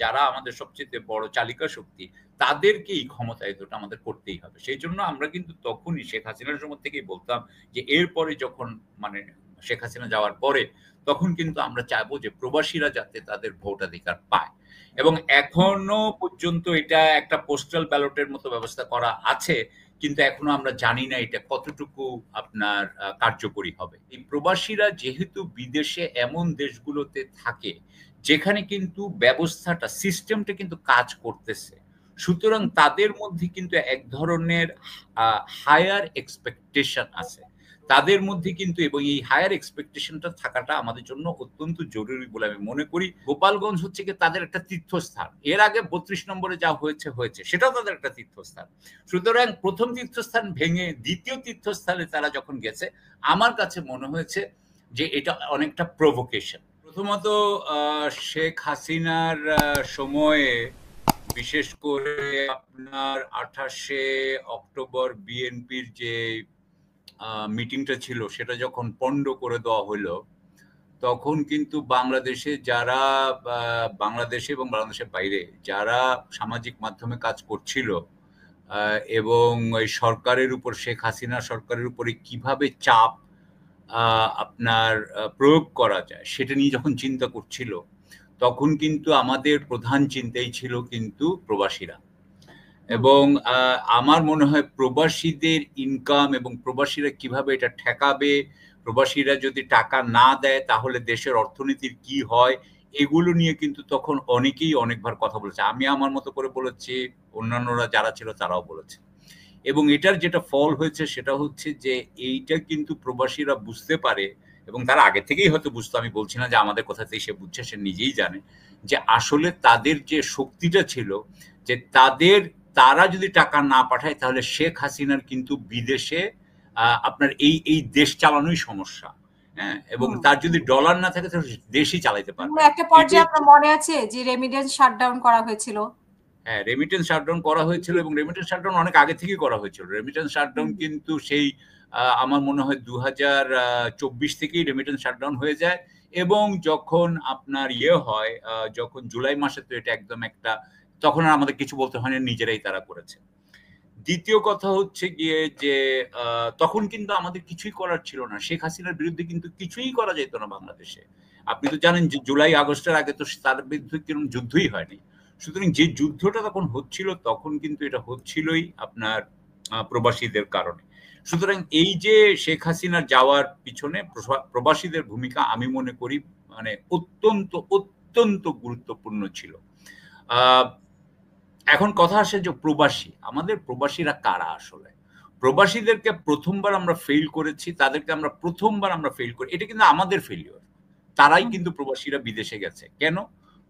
যারা আমাদের সবচেয়ে বড় চালিকা শক্তি, তাদেরকেই ক্ষমতায়িতটা আমাদের করতেই হবে। সেই জন্য আমরা কিন্তু তখনই শেখ হাসিনার সময় থেকেই বলতাম যে এরপরে যখন মানে শেখ হাসিনা যাওয়ার পরে তখন কিন্তু আমরা চাইবো যে প্রবাসীরা যাতে তাদের ভোটাধিকার পায়। এবং এখনো পর্যন্ত এটা একটা পোস্টাল ব্যালটের মতো ব্যবস্থা করা আছে, কিন্তু এখনো আমরা জানি না এটা কতটুকু আপনার কার্যকরী হবে। এই প্রবাসীরা যেহেতু বিদেশে এমন দেশগুলোতে থাকে যেখানে কিন্তু ব্যবস্থাটা সিস্টেমটা কিন্তু কাজ করতেছে, সুতরাং তাদের মধ্যে কিন্তু এক ধরনের হায়ার এক্সপেকটেশন আছে তাদের মধ্যে কিন্তু, এবং এই হায়ার এক্সপেকটেশনটা থাকাটা আমাদের জন্য অত্যন্ত জরুরি বলে আমি মনে করি। গোপালগঞ্জ হচ্ছে কি তাদের একটা তীর্থস্থান, এর আগে ৩২ নম্বরে যা হয়েছে হয়েছে, সেটাও তাদের একটা তীর্থস্থান। সুতরাং প্রথম তীর্থস্থান ভেঙে দ্বিতীয় তীর্থস্থানে তারা যখন গেছে, আমার কাছে মনে হয়েছে যে এটা অনেকটা প্রভোকেশন। প্রথমত শেখ হাসিনার সময়ে বিশেষ করে আপনার ২৮শে অক্টোবর বিএনপির যে মিটিংটা ছিল সেটা যখন পণ্ড করে দেওয়া হলো, তখন কিন্তু বাংলাদেশে যারা বাংলাদেশে এবং বাংলাদেশের বাইরে যারা সামাজিক মাধ্যমে কাজ করছিল এবং এই সরকারের উপর, শেখ হাসিনা সরকারের উপরে কিভাবে চাপ আপনার প্রয়োগ করা যায় সেটা নিয়ে যখন চিন্তা করছিল, তখন কিন্তু আমাদের প্রধান চিন্তাই ছিল কিন্তু প্রবাসীরা। এবং আমার মনে হয় প্রবাসীদের ইনকাম এবং প্রবাসীরা কিভাবে এটা ঠেকাবে, প্রবাসীরা যদি টাকা না দেয় তাহলে দেশের অর্থনীতির কি হয়, এগুলো নিয়ে কিন্তু তখন অনেকেই অনেকবার কথা বলেছে। আমি আমার মতো করে বলেছি, অন্যান্যরা যারা ছিল তারাও বলেছে। এবং এটার যেটা ফল হয়েছে সেটা হচ্ছে যে এইটা কিন্তু প্রবাসীরা বুঝতে পারে, এবং তারা আগে থেকেই হয়তো বুঝতো, আমি বলছি না যে আমাদের কথাতেই সে বুঝছে, সে নিজেই জানে যে আসলে তাদের যে শক্তিটা ছিল, যে তারা যদি টাকা না পাঠায় তাহলে শেখ হাসিনার কিন্তু বিদেশে আপনার এই দেশ চালানোই সমস্যা। হ্যাঁ, এবং তার যদি ডলার না থাকে তাহলে দেশই চালাইতে পারবে। একটা পর্যায়ে আপনার মনে আছে যে রেমিটেন্স শাটডাউন করা হয়েছিল? হ্যাঁ, রেমিটেন্স শাটডাউন করা হয়েছিল, এবং রেমিটেন্স শাটডাউন অনেক আগে থেকেই করা হয়েছিল। রেমিটেন্স শাটডাউন কিন্তু সেই আমার মনে হয় ২০২৪ থেকেই রেমিটেন্স শাটডাউন হয়ে যায়, এবং যখন আপনার হয় যখন জুলাই মাসে, তো এটা একদম একটা, তখন আর আমাদের কিছু বলতে হয় না, নিজেরাই তারা করেছে। দ্বিতীয় কথা হচ্ছে গিয়ে যে তখন কিন্তু আমাদের কিছুই করার ছিল না, শেখ হাসিনার বিরুদ্ধে কিন্তু কিছুই করা যেত না বাংলাদেশে। আপনি তো জানেন যে জুলাই আগস্টের আগে তো তার বিরুদ্ধে কোনো যুদ্ধই হয়নি। সুতরাং যে যুদ্ধটা তখন হচ্ছিল, তখন কিন্তু এটা হচ্ছিলই আপনার প্রবাসীদের কারণে। সুতরাং এই যে শেখ হাসিনার যাওয়ার পিছনে প্রবাসীদের ভূমিকা আমি মনে করি মানে অত্যন্ত অত্যন্ত গুরুত্বপূর্ণ ছিল। এখন কথা আসে যে প্রবাসী, আমাদের প্রবাসীরা কারা আসলে? প্রবাসীদেরকে প্রথমবার আমরা ফেল করেছি, তাদেরকে আমরা প্রথমবার আমরা ফেল করি, এটা কিন্তু আমাদের ফেলিওর। তারাই কিন্তু প্রবাসীরা বিদেশে গেছে কেন?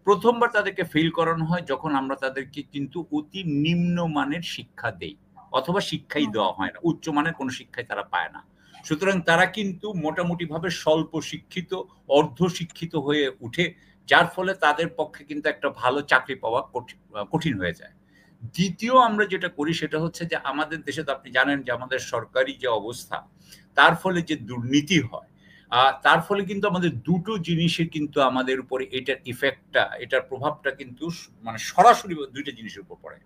প্রথমবার তাদেরকে ফেল করানো হয় যখন আমরা তাদেরকে কিন্তু অতি নিম্নমানের শিক্ষা দেই, অথবা শিক্ষাই দেওয়া হয় না, উচ্চমানের কোনো শিক্ষাই তারা পায় না। সুতরাং তারা কিন্তু মোটামুটি ভাবে স্বল্প শিক্ষিত, অর্ধ শিক্ষিত হয়ে উঠে, যার ফলে তাদের পক্ষে কিন্তু একটা ভালো চাকরি পাওয়া কঠিন হয়ে যায়। দ্বিতীয় আমরা যেটা করি সেটা হচ্ছে যে আমাদের দেশে তো আপনি জানেন যে আমাদের সরকারি যে অবস্থা, তার ফলে যে দুর্নীতি হয়, তার ফলে কিন্তু আমাদের দুটো জিনিসের কিন্তু আমাদের উপরে এটার ইফেক্টটা, এটার প্রভাবটা কিন্তু মানে সরাসরি দুইটা জিনিসের উপর পড়ে।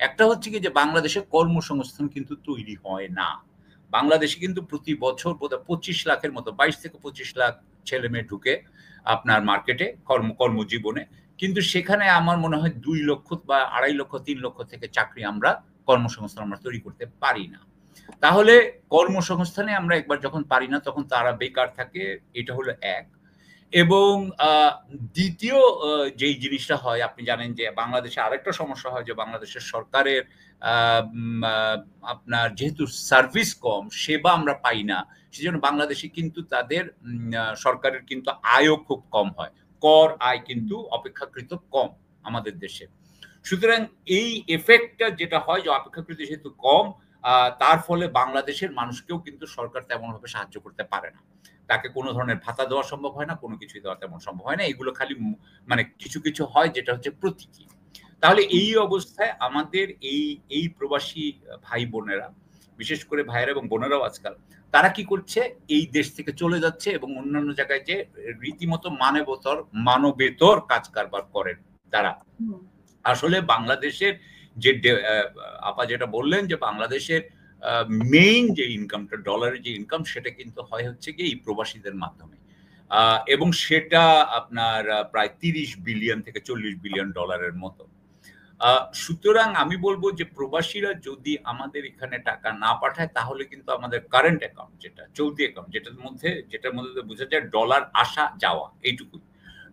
একটা হচ্ছে কি যে বাংলাদেশে কর্মসংস্থান কিন্তু তৈরি হয় না। বাংলাদেশে কিন্তু প্রতি বছর বোধহয় ২৫ লাখের মতো, ২২ থেকে ২৫ লাখ ছেলে মেয়ে ঢুকে আপনার মার্কেটে কর্মজীবনে, কিন্তু সেখানে আমার মনে হয় ২ লক্ষ বা ২.৫ লক্ষ ৩ লক্ষ থেকে চাকরি আমরা কর্মসংস্থান আমরা তৈরি করতে পারি না। তাহলে কর্মসংস্থানে আমরা একবার যখন পারি না তখন তারা বেকার থাকে, এটা হলো এক। এবং দ্বিতীয় যেই জিনিসটা হয়, আপনি জানেন যে বাংলাদেশে আরেকটা সমস্যা হয় যে বাংলাদেশের সরকারের আপনার যেহেতু সার্ভিস কম, সেবা আমরা পাই না, সেজন্য বাংলাদেশে কিন্তু তাদের সরকারের কিন্তু আয়ও খুব কম হয়, কর আয় কিন্তু অপেক্ষাকৃত কম আমাদের দেশে। সুতরাং এই এফেক্টটা যেটা হয় যে অপেক্ষাকৃত যেহেতু কম, তার ফলে বাংলাদেশের মানুষকেও কিন্তু সরকার তেমনভাবে সাহায্য করতে পারে না, তাকে কোনো ধরনের ভাতা দেওয়া সম্ভব হয় না, কোনো কিছুই দেওয়া তেমন সম্ভব হয় না, এগুলো খালি মানে কিছু কিছু হয় যেটা হচ্ছে প্রতীকী। তাহলে এই অবস্থায় আমাদের এই প্রবাসী ভাই বোনেরা, বিশেষ করে ভাইয়েরা এবং বোনেরাও আজকাল তারা কি করছে, এই দেশ থেকে চলে যাচ্ছে এবং অন্যান্য জায়গায় যে রীতিমতো মানবেতর কাজ কারবার করেন। দ্বারা হুম, আসলে বাংলাদেশের যে আপা যেটা বললেন যে বাংলাদেশের মেইন যে ইনকামটা ডলারের যে ইনকাম সেটা কিন্তু হয় হচ্ছে কি এই প্রবাসীদের মাধ্যমে এবং সেটা আপনার প্রায় 30 বিলিয়ন থেকে 40 বিলিয়ন ডলারের মতো। সুতরাং আমি বলব যে প্রবাসীরা যদি আমাদের এখানে টাকা না পাঠায় তাহলে কিন্তু আমাদের কারেন্ট অ্যাকাউন্ট যেটা চলতি অ্যাকাউন্ট যেটার মধ্যে বোঝা যায় ডলার আসা যাওয়া এইটুকুই।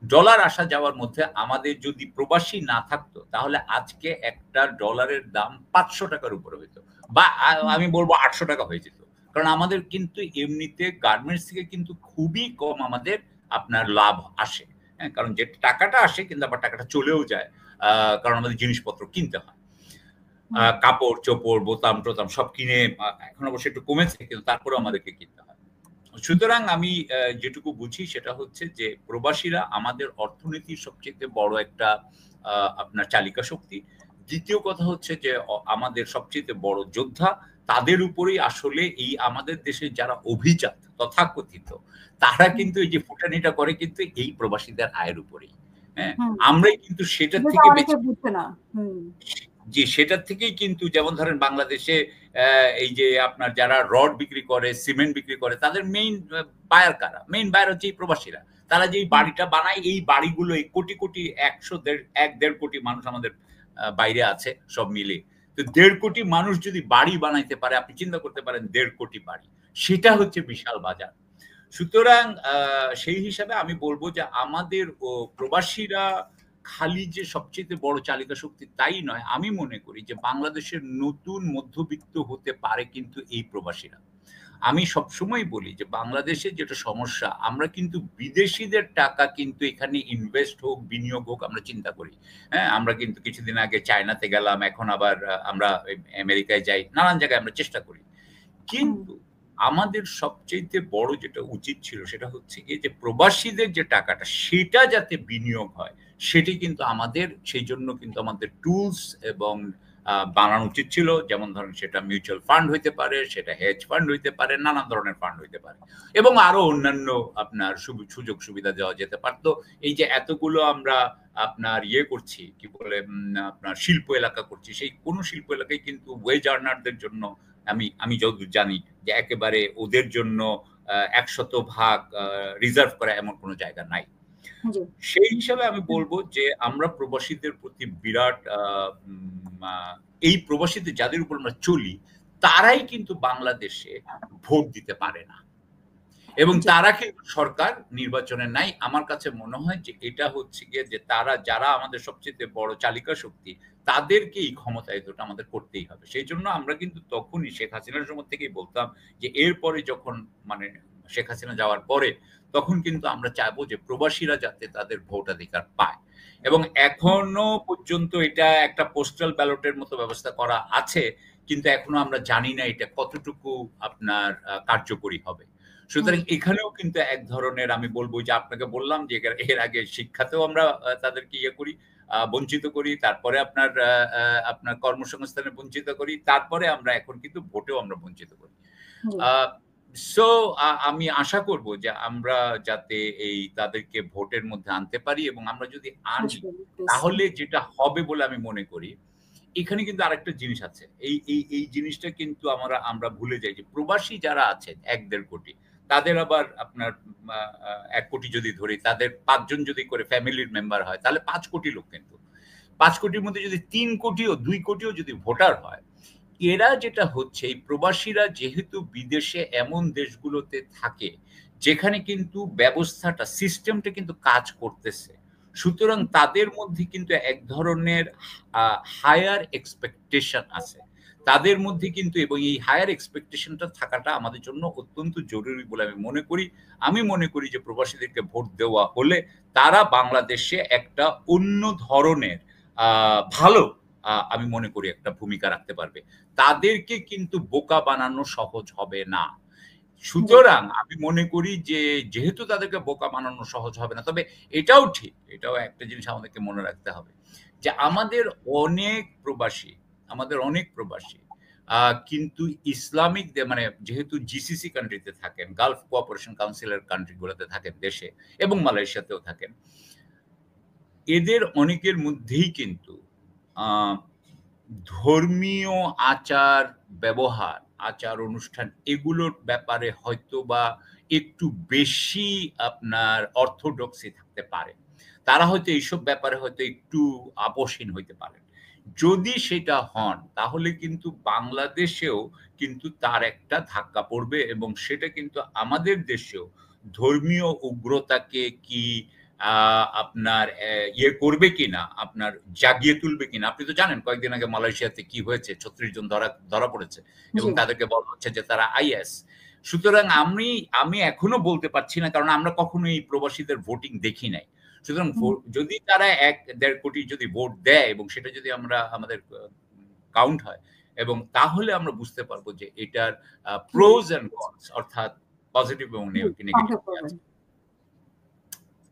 ডলার আসা যাওয়ার মধ্যে আমাদের যদি প্রবাসী না থাকতো তাহলে আজকে একটা ডলারের দাম ৫০০ টাকার উপরে হইতো বা হুম, আমি বলব ৮০০ টাকা হয়ে যেত। কারণ আমাদের কিন্তু এমনিতে গার্মেন্টস থেকে কিন্তু খুবই কম আমাদের আপনার লাভ আসে। হ্যাঁ? কারণ যে টাকাটা আসে কিন্তু আবার টাকাটা চলেও যায়। কারণ আমাদের জিনিসপত্র কিনতে হয়। হুম, কাপড়-চোপড়, বোতাম-টোতাম সব কিনে এখন অবশ্য একটু কমেছে কিন্তু তারপরেও হুম, আমাদেরকে কিনতে হয়। সুতরাং আমি যেটুকু বুঝি সেটা হচ্ছে যে প্রবাসীরা আমাদের অর্থনীতির সবচাইতে বড় একটা আপনার চালিকা শক্তি। দ্বিতীয় কথা হচ্ছে যে আমাদের সবচাইতে বড় যোদ্ধা। তাদের উপরেই আসলে এই আমাদের দেশের যারা অভিজাত তথাকথিত তারা হুম, কিন্তু এই যে ফুটানিটা করে কিন্তু এই প্রবাসীদের আয়ের উপরেই। হ্যাঁ? হুম। আমরাই কিন্তু সেটার যেটা থেকে অনেকে বেঁচে বুঝছে না। হুম, জি, সেটার থেকেই কিন্তু যেমন ধরেন বাংলাদেশে এই যে আপনার যারা রড বিক্রি করে, সিমেন্ট বিক্রি করে তাদের মেইন বায়ার কারা? মেইন বায়ার হচ্ছে এই প্রবাসীরা। তারা যেই হুম, বাড়িটা বানায় এই বাড়িগুলো এই কোটি, কোটি ১০০ ১-১.৫ কোটি মানুষ আমাদের বাইরে আছে সব মিলিয়ে। তো ১.৫ কোটি মানুষ যদি বাড়ি বানাইতে পারে আপনি চিন্তা করতে পারেন ১.৫ কোটি বাড়ি। সেটা হুম, হচ্ছে বিশাল বাজার। সুতরাং সেই হিসাবে আমি বলব যে আমাদের প্রবাসীরা খালি যে সবচাইতে বড় চালিকা শক্তি তাই নয়। আমি মনে করি যে বাংলাদেশের নতুন মধ্যবিত্ত হতে পারে কিন্তু এই প্রবাসীরা। আমি সবসময় বলি যে বাংলাদেশের যেটা সমস্যা আমরা কিন্তু বিদেশীদের টাকা কিন্তু এখানে ইনভেস্ট হোক, বিনিয়োগ হোক আমরা চিন্তা করি। হ্যাঁ? আমরা কিন্তু কিছুদিন আগে চায়নাতে গেলাম, এখন আবার আমরা আমেরিকায় যাই। নানান জায়গায় আমরা চেষ্টা করি। হুম, কিন্তু আমাদের সবচাইতে বড় যেটা উচিত ছিল সেটা হচ্ছে গিয়ে যে প্রবাসীদের যে টাকাটা সেটা যাতে বিনিয়োগ হয় সেটি কিন্তু আমাদের সেইজন্য কিন্তু আমাদের টুলস এবং বানানো উচিত ছিল। যেমন ধরেন সেটা মিউচুয়াল ফান্ড হইতে পারে, সেটা হেজ ফান্ড হইতে পারে, নানান ধরনের ফান্ড হইতে পারে। এবং আরো অন্যান্য আপনার সুযোগ সুবিধা দেওয়া যেতে পারত। এই যে এতগুলো আমরা আপনার ইয়ে করছি, কি বলে আপনার শিল্প এলাকা করছি, সেই কোন শিল্প এলাকায় কিন্তু ওয়েজ আর্নারদের জন্য আমি যতদূর জানি যে একেবারে ওদের জন্য ১০০ ভাগ রিজার্ভ করা এমন কোন জায়গা নাই। জি, সেই হিসাবে আমি হুম, বলব যে আমরা প্রবাসীদের প্রতি বিরাট এই প্রবাসীদের যাদের উপর আমরা চলি তারাই কিন্তু বাংলাদেশে ভোট দিতে পারে না। এবং জি, তারা কিন্তু সরকার নির্বাচনে নাই। আমার কাছে মনে হয় যে এটা হচ্ছে গিয়ে যে যারা আমাদের সবচাইতে বড় চালিকা শক্তি, তাদেরকে এই ক্ষমতায়িতটা আমাদের করতেই হবে। সেইজন্য আমরা কিন্তু তখনই শেখ হাসিনার সময় থেকেই বলতাম যে এরপরে যখন মানে শেখ হাসিনা যাওয়ার পরে তখন কিন্তু আমরা চাইবো যে প্রবাসীরা যাতে তাদের ভোটাধিকার পায়। এবং হুম, এখনো পর্যন্ত এটা একটা পোস্টাল ব্যালটের মতো ব্যবস্থা করা আছে। কিন্তু এখনো আমরা জানি না এটা কতটুকু আপনার কার্যকরী হবে। হুম, সুতরাং এখানেও কিন্তু এক ধরনের আমি বলব যে আপনাকে বললাম যে এর আগে শিক্ষাতেও আমরা তাদেরকে ইয়ে করি, বঞ্চিত করি। তারপরে আপনার কর্মসংস্থানে বঞ্চিত করি। তারপরে আমরা এখন কিন্তু ভোটেও আমরা বঞ্চিত করি। জি, আ সো আমি আশা করব যে আমরা যাতে তাদেরকে ভোটের মধ্যে আনতে পারি এবং আমরা যদি আনি আসবেন প্লিজ। তাহলে যেটা হবে বলে আমি মনে করি এখানে কিন্তু আরেকটা জিনিস আছে। এই জিনিসটা কিন্তু আমরা ভুলে যাই যে প্রবাসী যারা আছেন ১-১.৫ কোটি, তাদের আবার আপনার আ আ ১ কোটি যদি ধরি, তাদের ৫ জন যদি করে ফ্যামিলির মেম্বার হয়, তাহলে ৫ কোটি লোক কিন্তু। ৫ কোটির মধ্যে যদি ৩ কোটিও ২ কোটিও যদি ভোটার হয়, এরা যেটা হচ্ছে এই প্রবাসীরা যেহেতু বিদেশে এমন দেশগুলোতে থাকে, যেখানে কিন্তু ব্যবস্থাটা সিস্টেমটা কিন্তু কাজ করতেছে। সুতরাং তাদের মধ্যে কিন্তু এক ধরনের আ হায়ার এক্সপেকটেশন আছে। তাদের মধ্যে কিন্তু এবং এই হায়ার এক্সপেকটেশন টা থাকাটা আমাদের জন্য অত্যন্ত জরুরি বলে আমি মনে করি। আমি মনে করি যে প্রবাসীদেরকে ভোট দেওয়া হলে তারা বাংলাদেশে একটা অন্য ধরনের আ ভালো আমি মনে করি একটা ভূমিকা রাখতে পারবে। তাদেরকে কিন্তু বোকা বানানো সহজ হবে না। জি, সুতরাং আমি মনে করি যে যেহেতু তাদেরকে বোকা বানানো সহজ হবে না। তবে এটাও ঠিক, এটাও একটা জিনিস আমাদেরকে মনে রাখতে হবে। যে অনেক প্রবাসী, আমাদের অনেক প্রবাসী আ কিন্তু ইসলামিক মানে যেহেতু জিসিসি কান্ট্রি তে থাকেন, গালফ কোঅপারেশন কাউন্সিল এর কান্ট্রি গুলোতে থাকেন দেশে এবং মালয়েশিয়াতেও থাকেন। এদের অনেকের মধ্যেই কিন্তু ধর্মীয় আচার ব্যবহার, আচার অনুষ্ঠান এগুলোর ব্যাপারে হয়তোবা একটু বেশি আপনার অর্থোডক্সি থাকতে পারে। তারা হয়তো এইসব ব্যাপারে হয়তো একটু আপোসহীন হইতে পারেন। যদি সেটা হন তাহলে কিন্তু বাংলাদেশেও কিন্তু তার একটা ধাক্কা পড়বে এবং সেটা কিন্তু আমাদের দেশেও ধর্মীয় উগ্রতাকে কি আপনার ইয়ে করবে কিনা, আপনার জাগিয়ে তুলবে কিনা। আপনি তো জানেন কয়েকদিন আগে মালয়েশিয়াতে কি হয়েছে, ৩৬ জন ধরা পড়েছে এবং জি। তাদেরকে বলা হচ্ছে যে তারা আইএস। সুতরাং আমি এখনো বলতে পারছি না, কারণ আমরা কখনো এই প্রবাসীদের ভোটিং দেখি নাই। সুতরাং যদি তারা ১-১.৫ কোটি যদি ভোট দেয় এবং সেটা যদি আমাদের কাউন্ট হয় এবং তাহলে আমরা বুঝতে পারবো যে এটার প্রোস অ্যান্ড কনস, অর্থাৎ পজিটিভ এবং নেগেটিভ আছে।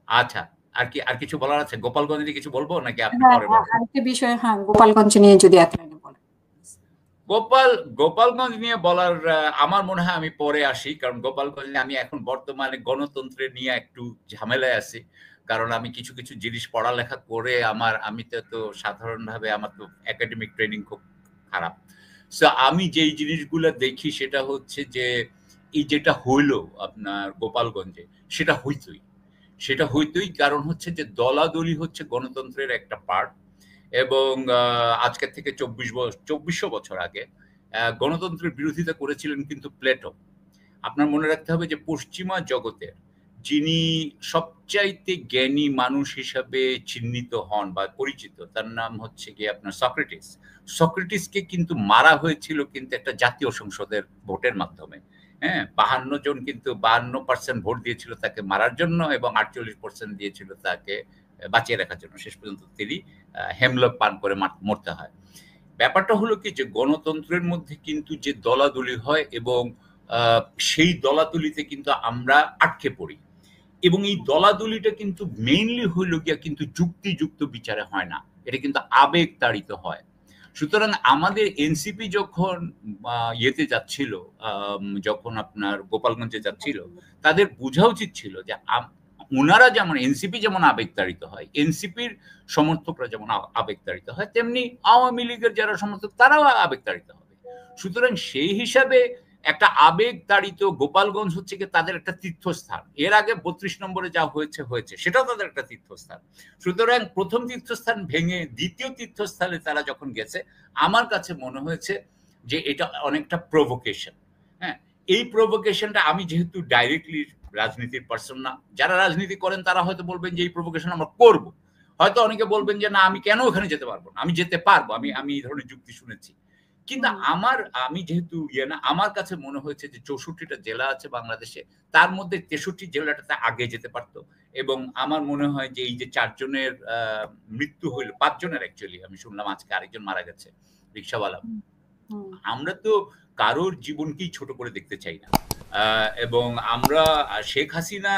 আচ্ছা, আর কিছু বলার আছে? গোপালগঞ্জ নিয়ে কিছু বলবো নাকি আপনি পরে বলবেন? আরেকটা বিষয়, গোপালগঞ্জ নিয়ে যদি এক লাইনে বলেন। গোপালগঞ্জ নিয়ে বলার আমার মনে হয় আমি পরে আসি, কারণ গোপালগঞ্জে আমি এখন বর্তমানে গণতন্ত্রের নিয়ে একটু ঝামেলায় আছি। কারণ আমি কিছু জিনিস পড়ালেখা করে আমি তো সাধারণভাবে আমার তো একাডেমিক ট্রেনিং খুব খারাপ। সো আমি যেই জিনিসগুলো দেখি সেটা হচ্ছে যে এই যেটা হইলো আপনার গোপালগঞ্জে সেটা হইতোই কারণ হচ্ছে যে দলাদলি হচ্ছে গণতন্ত্রের একটা পার্ট এবং আজকের থেকে ২৪০০ বছর আগে গণতন্ত্রের বিরোধিতা করেছিলেন কিন্তু প্লেটো। আপনার মনে রাখতে হবে যে পশ্চিমা জগতের যিনি সবচাইতে জ্ঞানী মানুষ হিসাবে চিহ্নিত হন বা পরিচিত, তার নাম হচ্ছে গিয়ে আপনার সক্রেটিস। সক্রেটিসকে কিন্তু মারা হয়েছিল কিন্তু একটা জাতীয় সংসদের ভোটের মাধ্যমে। হ্যাঁ, ৫২ জন কিন্তু ৫২% ভোট দিয়েছিল তাকে মারার জন্য এবং ৪৮% দিয়েছিল তাকে বাঁচিয়ে রাখার জন্য। শেষ পর্যন্ত তিনি হেমলক পান করে মরতে হয়। ব্যাপারটা হলো কি যে গণতন্ত্রের মধ্যে কিন্তু যে দলাদলি হয় এবং সেই দলাদলিতে কিন্তু আমরা আটকে পড়ি এবং এই দলাদলিটা কিন্তু মেইনলি হইল গিয়া কিন্তু যুক্তিযুক্ত বিচারে হয় না, এটা কিন্তু আবেগ তাড়িত হয়। সুতরাং আমাদের এনসিপি যখন ইয়েতে যাচ্ছিল, যখন আপনার গোপালগঞ্জে যাচ্ছিল, তাদের বোঝা উচিত ছিল যে ওনারা যেমন এনসিপি যেমন আবেগতাড়িত হয়, এনসিপির সমর্থকরা যেমন আবেগতাড়িত হয়, তেমনি আওয়ামী লীগের যারা সমর্থক তারাও আবেগতাড়িত হবে। সুতরাং সেই হিসাবে একটা আবেগতাড়িত গোপালগঞ্জ হচ্ছে কি তাদের একটা তীর্থস্থান। এর আগে ৩২ নম্বরে যা হয়েছে সেটাও তাদের একটা তীর্থস্থান। সুতরাং প্রথম তীর্থস্থান ভেঙে দ্বিতীয় তীর্থস্থানে তারা যখন গেছে, আমার কাছে মনে হয়েছে যে এটা অনেকটা প্রভোকেশন। হ্যাঁ, এই প্রভোকেশনটা আমি যেহেতু ডাইরেক্টলি রাজনীতির পার্সন না, যারা রাজনীতি করেন তারা হয়তো বলবেন যে এই প্রভোকেশন আমরা করব। হয়তো অনেকে বলবেন যে না, আমি কেন ওখানে যেতে পারবো না, আমি যেতে পারবো, আমি এই ধরনের যুক্তি শুনেছি। কিন্তু আমি যেহেতু না, আমার কাছে মনে হয়েছে যে ৬৪টা জেলা আছে বাংলাদেশে, তার মধ্যে ৬৩ জেলাটাতে আগে যেতে পারতো এবং আমার মনে হয় যে এই যে ৪ জনের মৃত্যু হইল, ৫ জনের অ্যাকচুয়ালি আমি শুনলাম আজকে আরেকজন মারা গেছে, রিক্সাওয়ালা। আমরা তো কারোর জীবনকেই ছোট করে দেখতে চাই না এবং আমরা শেখ হাসিনা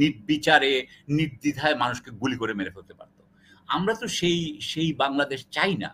নির্বিচারে নির্দ্বিধায় মানুষকে গুলি করে মেরে ফেলতে পারতো। আমরা তো সেই বাংলাদেশ চাই না।